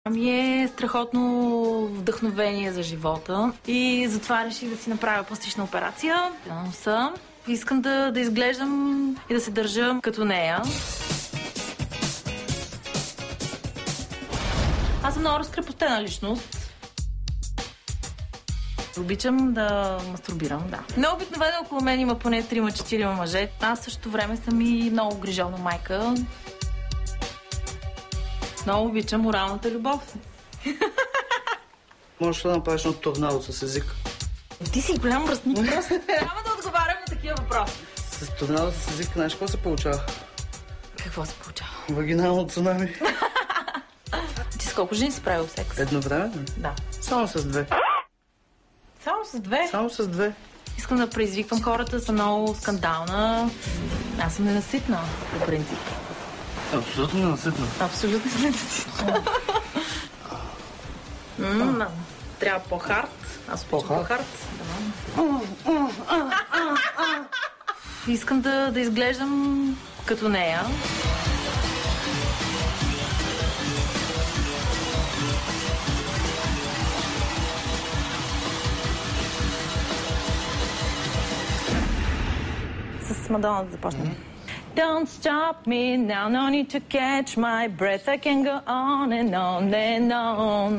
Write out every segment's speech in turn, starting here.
Ами е страхотно вдъхновение за живота и затова реших да си направя пластична операция на носа. Искам да изглеждам и да се държа като нея. Аз съм много разкрепостена личност. Обичам да мастурбирам, да. Но обикновено около мен има поне 3-4 мъже. Аз в същото време съм и много грижовна майка. Много обичам моралната любов. Можеш да направиш едно торнадо с език? Ти си голям мръсник. Просто няма да отговарям на такива въпроси. С торнадо с език, знаеш какво се получава? Какво се получава? Вагинално цунами. Ти с колко жени си правил секс? Едновременно? Да. Само с 2. Само с 2? Само с 2. Искам да предизвиквам хората, съм много скандална. Аз съм ненаситна, по принцип. Абсолютно ненаситна. Абсолютно ненаситна. Трябва по-хард. Аз по-хард. Искам да изглеждам като нея. С Мадона да започнем. Don't stop me now, no need to catch my breath. I can go on and on and on.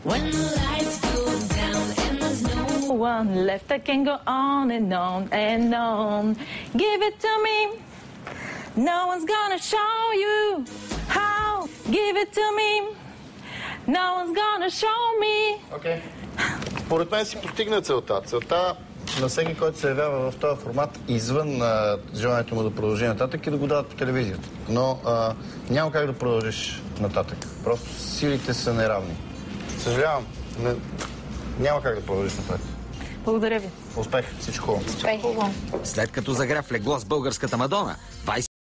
When the lights go down and there's no one left, I can go on and on and on. Give it to me. No one's gonna show you how. Give it to me. No one's gonna show me. Окей. Според мен си постигна целта. Целта на всеки, който се явява в този формат, извън желанието му да продължи нататък и да го дават по телевизията. Но няма как да продължиш нататък. Просто силите са неравни. Съжалявам. Няма как да продължиш напред. Благодаря ви. Успех. Всичко хубаво. Успех. След като загря в легло с българската Мадона,